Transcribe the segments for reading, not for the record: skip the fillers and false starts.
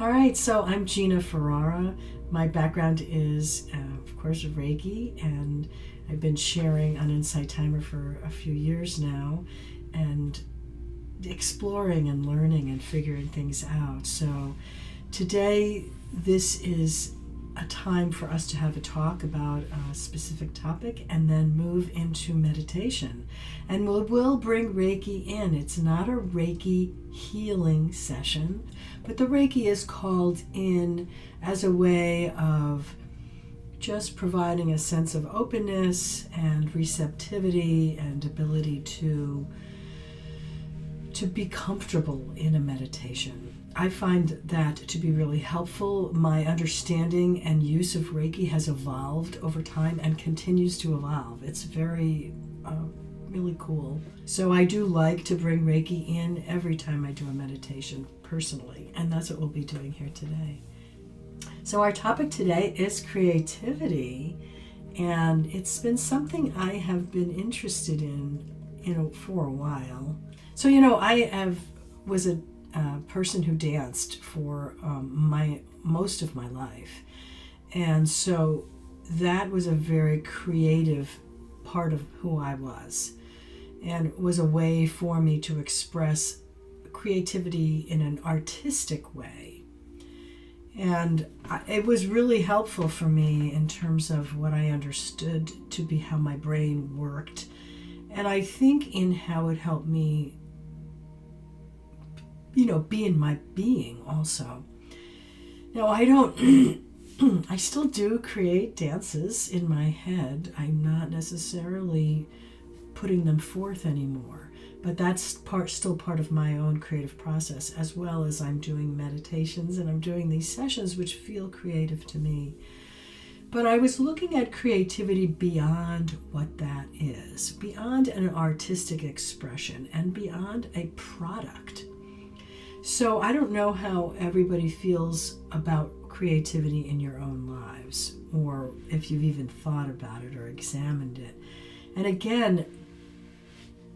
All right, so I'm Gina Ferrara. My background is, of course, Reiki, and I've been sharing on Insight Timer for a few years now and exploring and learning and figuring things out. So today, this is a time for us to have a talk about a specific topic and then move into meditation. And we'll bring Reiki in. It's not a Reiki healing session, but the Reiki is called in as a way of just providing a sense of openness and receptivity and ability to be comfortable in a meditation. I find that to be really helpful. My understanding and use of Reiki has evolved over time and continues to evolve. It's very, really cool. So I do like to bring Reiki in every time I do a meditation personally, and that's what we'll be doing here today. So our topic today is creativity, and it's been something I have been interested in, for a while. So, I was a person who danced for most of my life, and so that was a very creative part of who I was, and was a way for me to express creativity in an artistic way. And it was really helpful for me in terms of what I understood to be how my brain worked, and I think in how it helped me be in my being also. Now, I don't, I still do create dances in my head. I'm not necessarily putting them forth anymore, but that's still part of my own creative process, as well as I'm doing meditations and I'm doing these sessions which feel creative to me. But I was looking at creativity beyond what that is, beyond an artistic expression and beyond a product. So I don't know how everybody feels about creativity in your own lives, or if you've even thought about it or examined it. And again,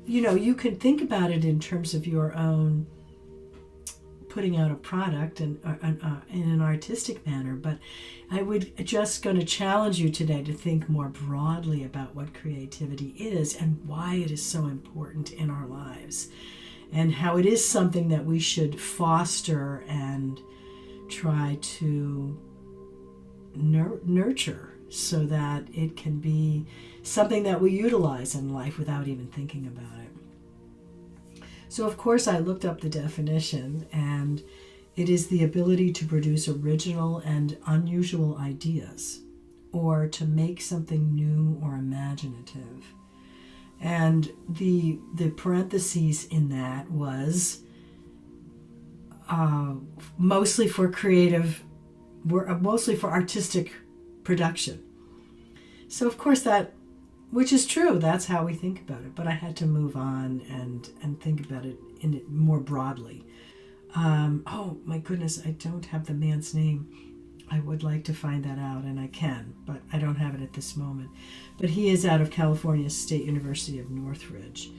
you can think about it in terms of your own putting out a product and in an artistic manner, but I would just going to challenge you today to think more broadly about what creativity is and why it is so important in our lives, and how it is something that we should foster and try to nurture so that it can be something that we utilize in life without even thinking about it. So, of course, I looked up the definition, and it is the ability to produce original and unusual ideas, or to make something new or imaginative. And the parentheses in that was mostly for artistic production. So of course which is true, that's how we think about it. But I had to move on and think about it more broadly. Oh my goodness, I don't have the man's name. I would like to find that out, and I can, but I don't have it at this moment. But he is out of California State University of Northridge.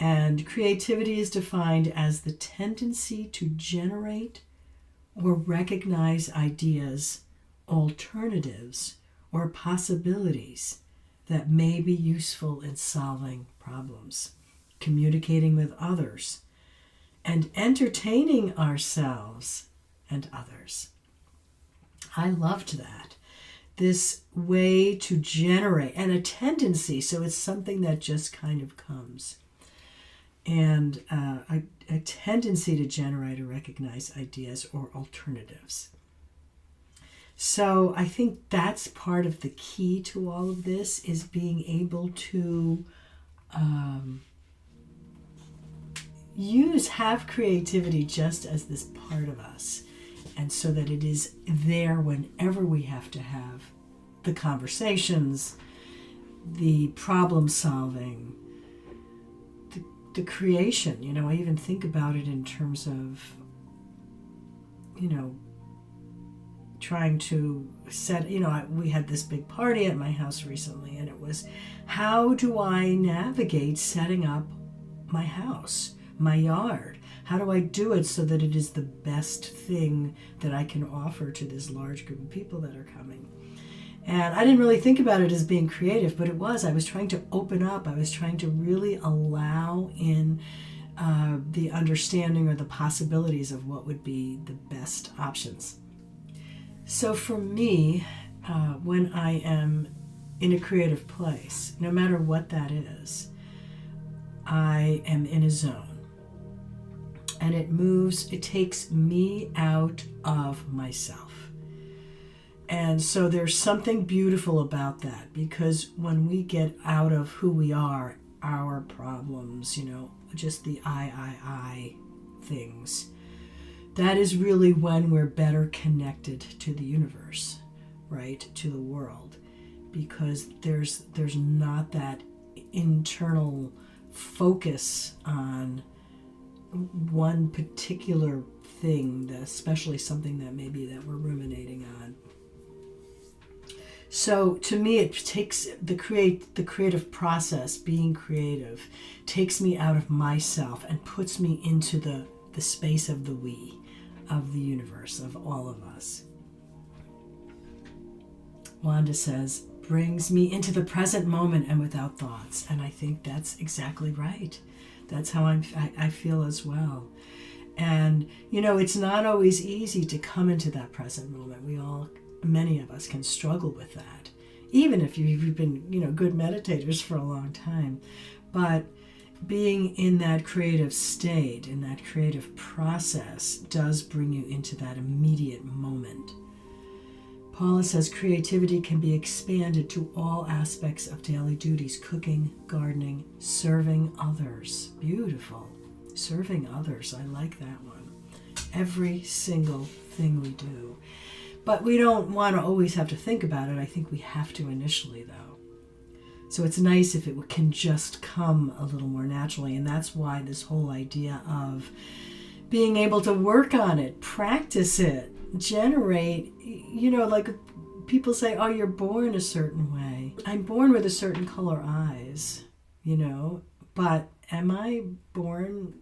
And creativity is defined as the tendency to generate or recognize ideas, alternatives, or possibilities that may be useful in solving problems, communicating with others, and entertaining ourselves and others. I loved that. This way to generate, and a tendency, so it's something that just kind of comes. And a tendency to generate or recognize ideas or alternatives. So I think that's part of the key to all of this, is being able to have creativity just as this part of us. And so that it is there whenever we have to have the conversations, the problem solving, the creation. I even think about it in terms of, trying to set, we had this big party at my house recently, and it was, how do I navigate setting up my house, my yard? How do I do it so that it is the best thing that I can offer to this large group of people that are coming? And I didn't really think about it as being creative, but it was. I was trying to open up. I was trying to really allow in the understanding or the possibilities of what would be the best options. So for me, when I am in a creative place, no matter what that is, I am in a zone. And it takes me out of myself. And so there's something beautiful about that, because when we get out of who we are, our problems, just the I things, that is really when we're better connected to the universe, right? To the world, because there's not that internal focus on one particular thing, especially something that maybe that we're ruminating on. So to me, it takes the creative process, being creative, takes me out of myself and puts me into the space of the we, of the universe, of all of us. Wanda says, brings me into the present moment and without thoughts. And I think that's exactly right. That's how I feel as well. And, it's not always easy to come into that present moment. Many of us can struggle with that, even if you've been, good meditators for a long time. But being in that creative state, in that creative process, does bring you into that immediate moment. Paula says creativity can be expanded to all aspects of daily duties: cooking, gardening, serving others. Beautiful. Serving others. I like that one. Every single thing we do. But we don't want to always have to think about it. I think we have to initially, though. So it's nice if it can just come a little more naturally. And that's why this whole idea of being able to work on it, practice it, generate, like people say, oh, you're born a certain way. I'm born with a certain color eyes, but am I born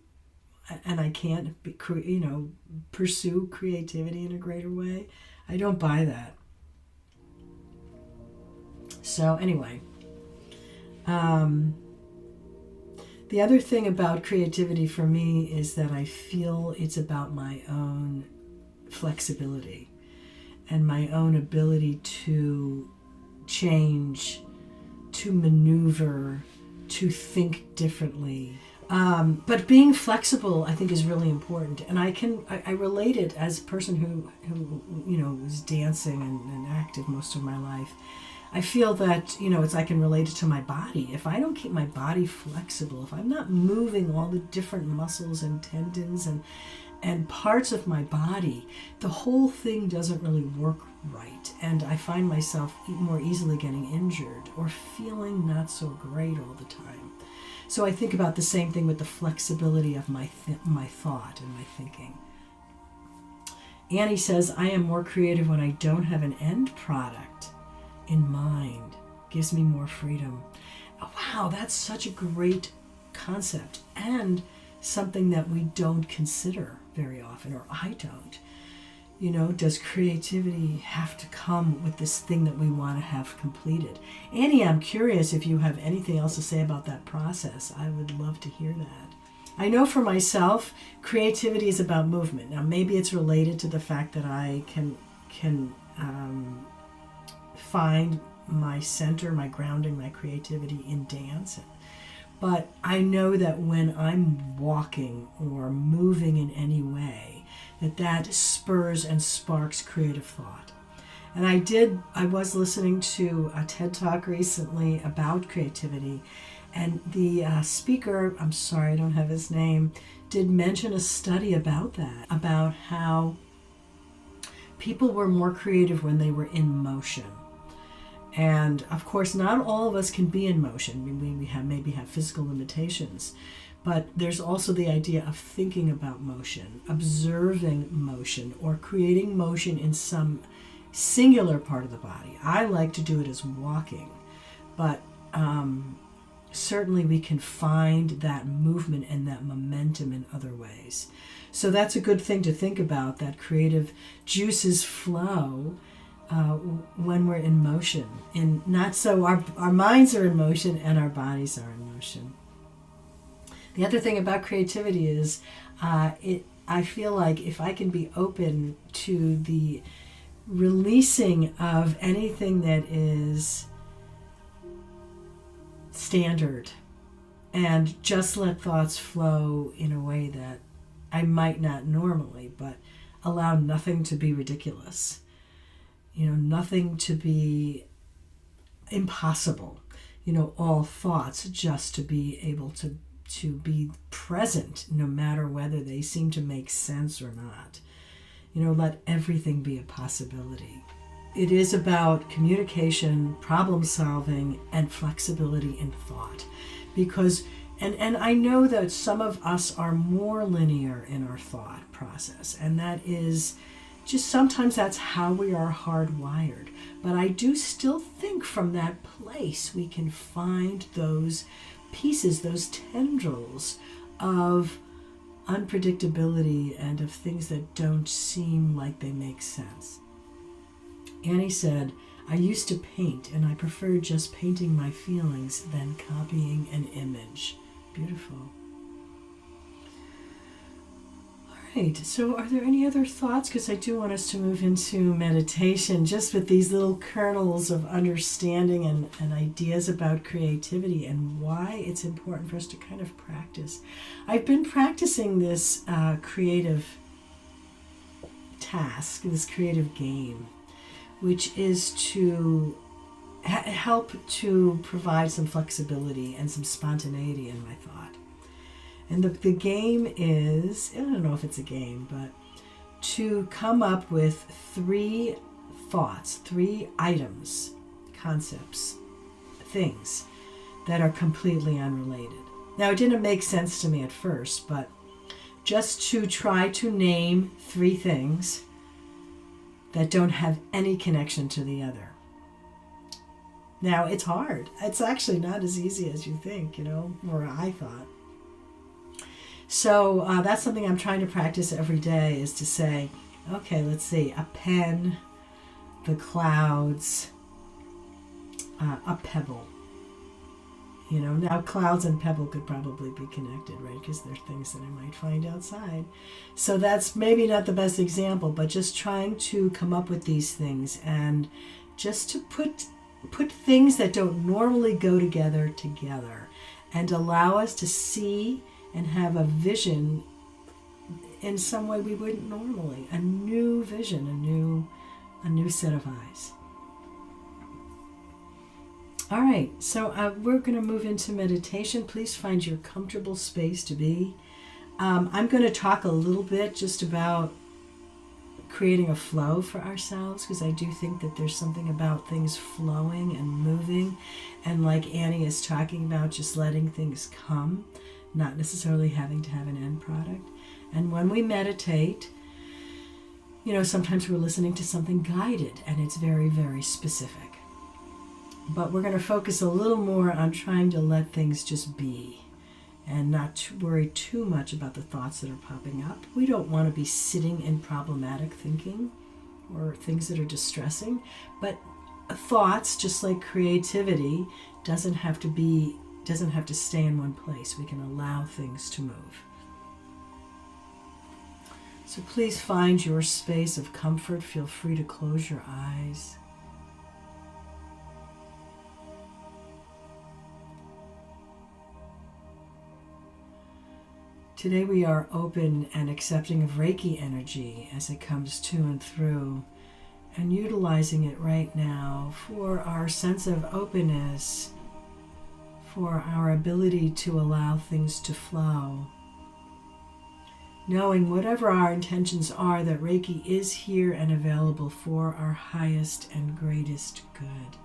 and I can't pursue creativity in a greater way? I don't buy that. So anyway, the other thing about creativity for me is that I feel it's about my own flexibility and my own ability to change, to maneuver, to think differently. But being flexible, I think, is really important. And I relate it as a person who was dancing and active most of my life. I feel that, I can relate it to my body. If I don't keep my body flexible, if I'm not moving all the different muscles and tendons and parts of my body, the whole thing doesn't really work right. And I find myself more easily getting injured or feeling not so great all the time. So I think about the same thing with the flexibility of my thought and my thinking. Annie says, I am more creative when I don't have an end product in mind. Gives me more freedom. Oh, wow, that's such a great concept, and something that we don't consider very often, or I don't. Does creativity have to come with this thing that we want to have completed? Annie, I'm curious if you have anything else to say about that process. I would love to hear that. I know for myself, creativity is about movement. Now, maybe it's related to the fact that I can find my center, my grounding, my creativity in dance. But I know that when I'm walking or moving in any way, that spurs and sparks creative thought. And I was listening to a TED Talk recently about creativity, and the speaker, I'm sorry, I don't have his name, did mention a study about that, about how people were more creative when they were in motion. And of course, not all of us can be in motion. We maybe have physical limitations. But there's also the idea of thinking about motion, observing motion, or creating motion in some singular part of the body. I like to do it as walking. But certainly we can find that movement and that momentum in other ways. So that's a good thing to think about, that creative juices flow when we're in motion. And not so our minds are in motion and our bodies are in motion. The other thing about creativity is I feel like if I can be open to the releasing of anything that is standard and just let thoughts flow in a way that I might not normally, but allow nothing to be ridiculous, nothing to be impossible, all thoughts just to be able to be present no matter whether they seem to make sense or not. Let everything be a possibility. It is about communication, problem solving, and flexibility in thought. Because, and I know that some of us are more linear in our thought process, and that is just sometimes that's how we are hardwired. But I do still think from that place we can find those pieces, those tendrils of unpredictability and of things that don't seem like they make sense. Annie said, I used to paint and I preferred just painting my feelings than copying an image. Beautiful. All right, so are there any other thoughts? Because I do want us to move into meditation just with these little kernels of understanding and ideas about creativity and why it's important for us to kind of practice. I've been practicing this creative task, this creative game, which is to help to provide some flexibility and some spontaneity in my thought. And the game is, I don't know if it's a game, but to come up with 3 thoughts, 3 items, concepts, things that are completely unrelated. Now, it didn't make sense to me at first, but just to try to name 3 things that don't have any connection to the other. Now, it's hard. It's actually not as easy as you think, or I thought. So that's something I'm trying to practice every day, is to say, okay, let's see, a pen, the clouds, a pebble. Now clouds and pebble could probably be connected, right? Because they're things that I might find outside. So that's maybe not the best example, but just trying to come up with these things and just to put things that don't normally go together and allow us to see and have a vision in some way we wouldn't normally. A new vision, a new set of eyes. All right, so we're going to move into meditation. Please find your comfortable space to be. I'm going to talk a little bit just about creating a flow for ourselves, because I do think that there's something about things flowing and moving, and like Annie is talking about, just letting things come, not necessarily having to have an end product. And when we meditate, sometimes we're listening to something guided and it's very, very specific. But we're going to focus a little more on trying to let things just be and not to worry too much about the thoughts that are popping up. We don't want to be sitting in problematic thinking or things that are distressing, but thoughts, just like creativity, doesn't have to stay in one place. We can allow things to move. So please find your space of comfort. Feel free to close your eyes. Today we are open and accepting of Reiki energy as it comes to and through, and utilizing it right now for our sense of openness, for our ability to allow things to flow. Knowing whatever our intentions are, that Reiki is here and available for our highest and greatest good.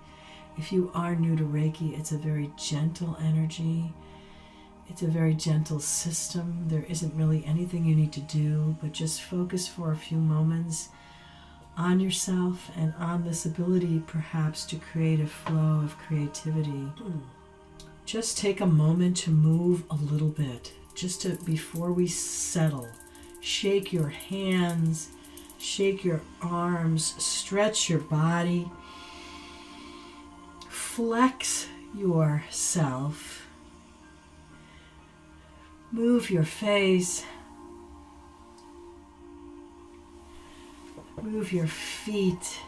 If you are new to Reiki, it's a very gentle energy. It's a very gentle system. There isn't really anything you need to do, but just focus for a few moments on yourself and on this ability perhaps to create a flow of creativity just take a moment to move a little bit, just to, before we settle. Shake your hands, shake your arms, stretch your body, flex yourself, move your face, move your feet,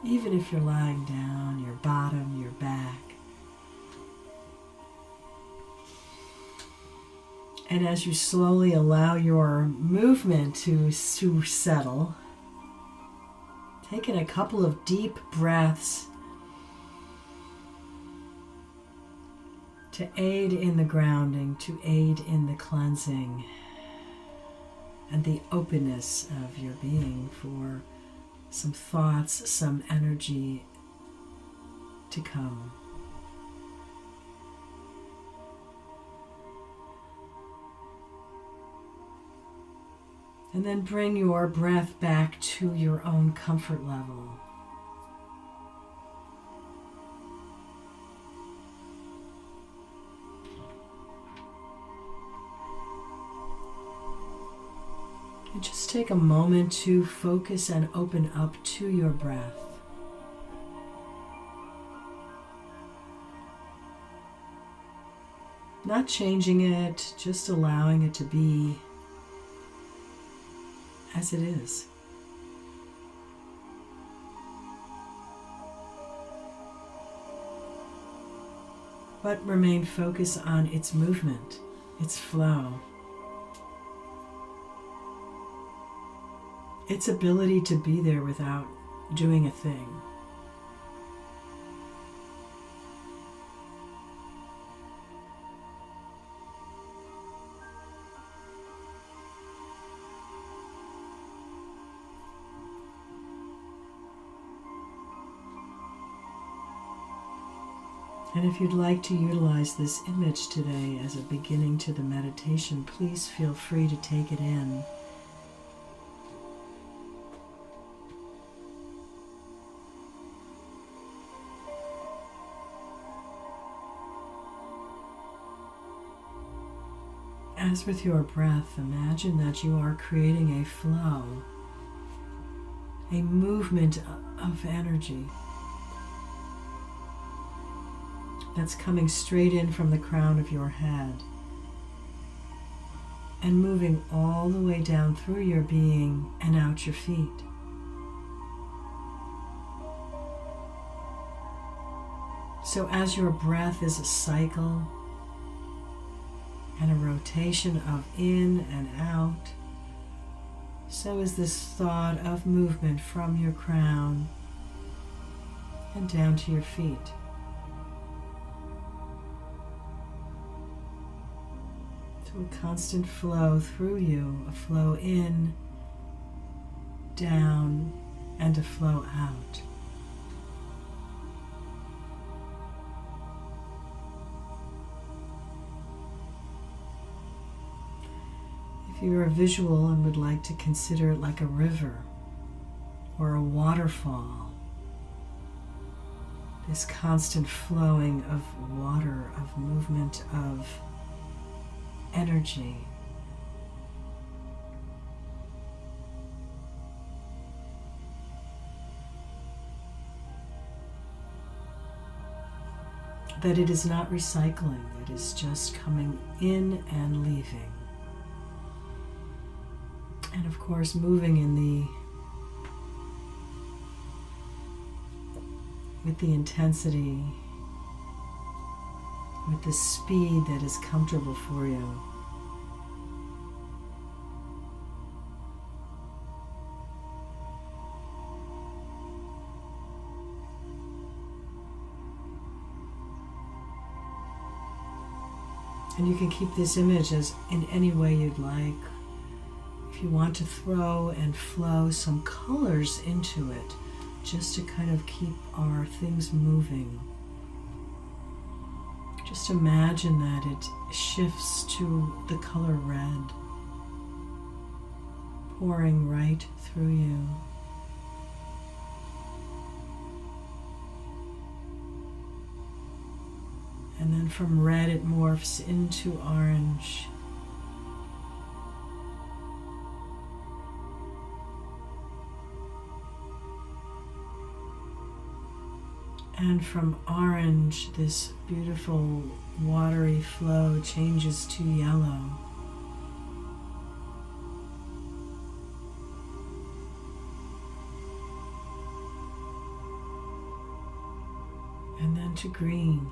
even if you're lying down, your bottom, your back. And as you slowly allow your movement to settle, taking a couple of deep breaths to aid in the grounding, to aid in the cleansing and the openness of your being for some thoughts, some energy to come. And then bring your breath back to your own comfort level. And just take a moment to focus and open up to your breath. Not changing it, just allowing it to be as it is. But remain focused on its movement, its flow, its ability to be there without doing a thing. And if you'd like to utilize this image today as a beginning to the meditation, please feel free to take it in. As with your breath, imagine that you are creating a flow, a movement of energy that's coming straight in from the crown of your head and moving all the way down through your being and out your feet. So as your breath is a cycle and a rotation of in and out, so is this thought of movement from your crown and down to your feet. So a constant flow through you, a flow in, down, and a flow out. If you're a visual and would like to consider it like a river or a waterfall, this constant flowing of water, of movement, of energy. That it is not recycling, it is just coming in and leaving. And of course, moving with the intensity, with the speed that is comfortable for you. And you can keep this image as in any way you'd like. If you want to throw and flow some colors into it, just to kind of keep our things moving. Just imagine that it shifts to the color red, pouring right through you. And from red it morphs into orange. And from orange, this beautiful watery flow changes to yellow. And then to green.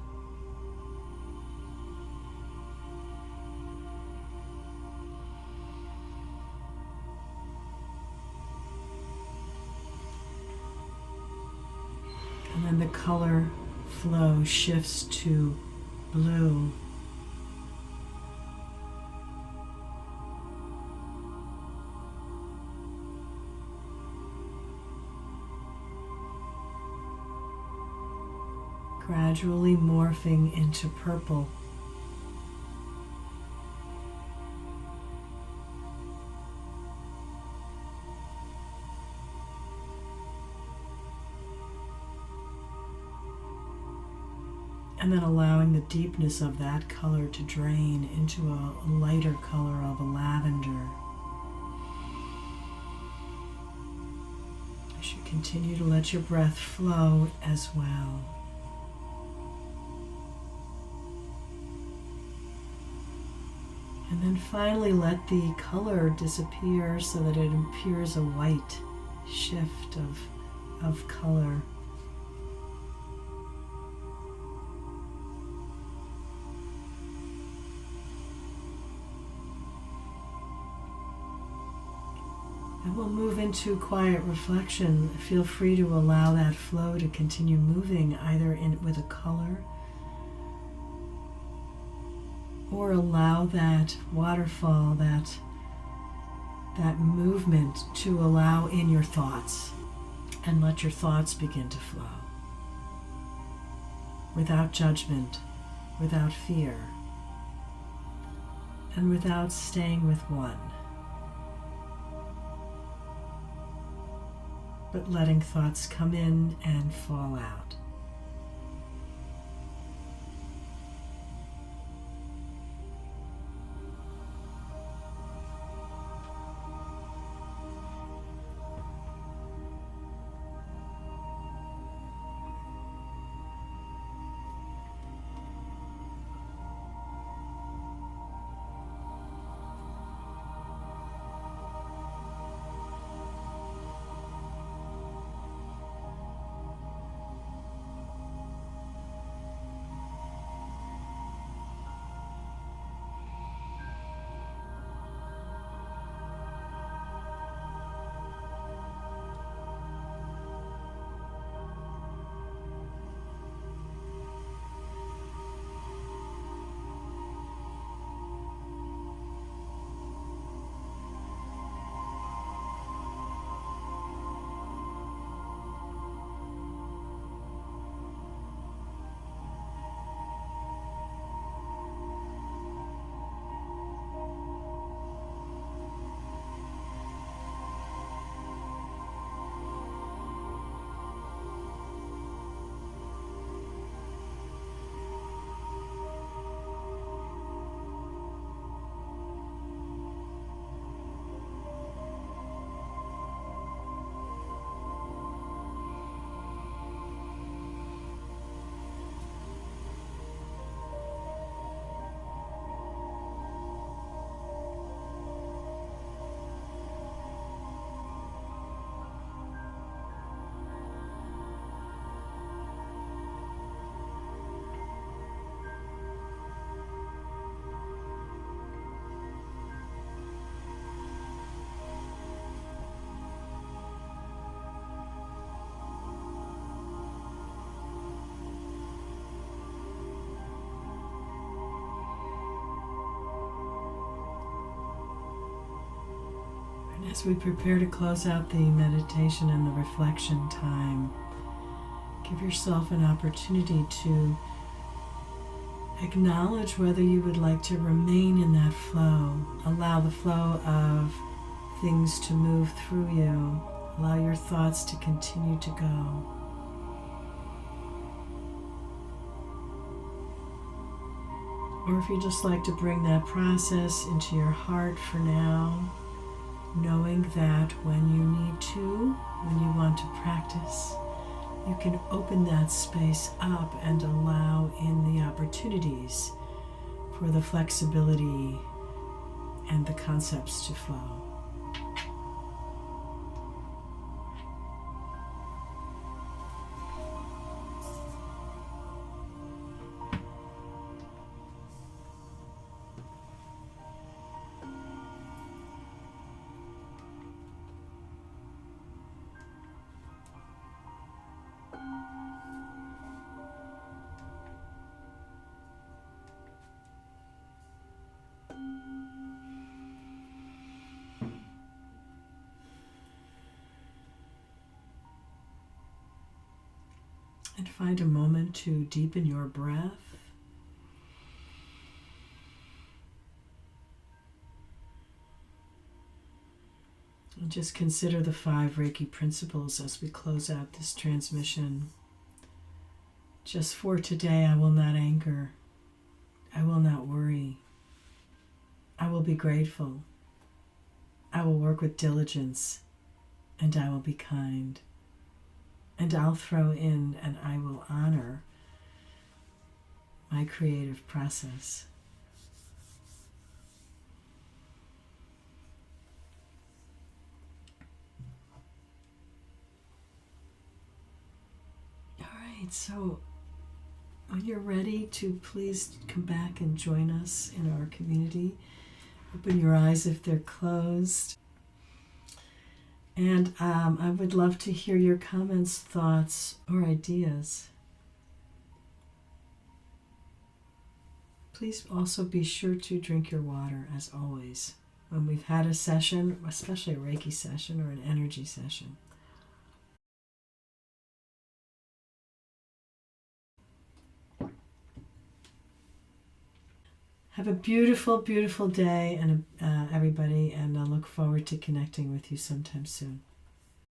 And then the color flow shifts to blue. Gradually morphing into purple. And then allowing the deepness of that color to drain into a lighter color of a lavender. As you continue to let your breath flow as well. And then finally let the color disappear so that it appears a white shift of color. And we'll move into quiet reflection. Feel free to allow that flow to continue moving either with a color, or allow that waterfall, that movement to allow in your thoughts, and let your thoughts begin to flow without judgment, without fear, and without staying with one, but letting thoughts come in and fall out. As we prepare to close out the meditation and the reflection time, give yourself an opportunity to acknowledge whether you would like to remain in that flow. Allow the flow of things to move through you. Allow your thoughts to continue to go. Or if you just like to bring that process into your heart for now, knowing that when you need to, when you want to practice, you can open that space up and allow in the opportunities for the flexibility and the concepts to flow. And find a moment to deepen your breath. And just consider the 5 Reiki principles as we close out this transmission. Just for today, I will not anger. I will not worry. I will be grateful. I will work with diligence, and I will be kind. And I'll throw in, and I will honor my creative process. All right, so when you're ready to, please come back and join us in our community. Open your eyes if they're closed. And I would love to hear your comments, thoughts, or ideas. Please also be sure to drink your water, as always, when we've had a session, especially a Reiki session or an energy session. Have a beautiful, beautiful day, and everybody, and I look forward to connecting with you sometime soon.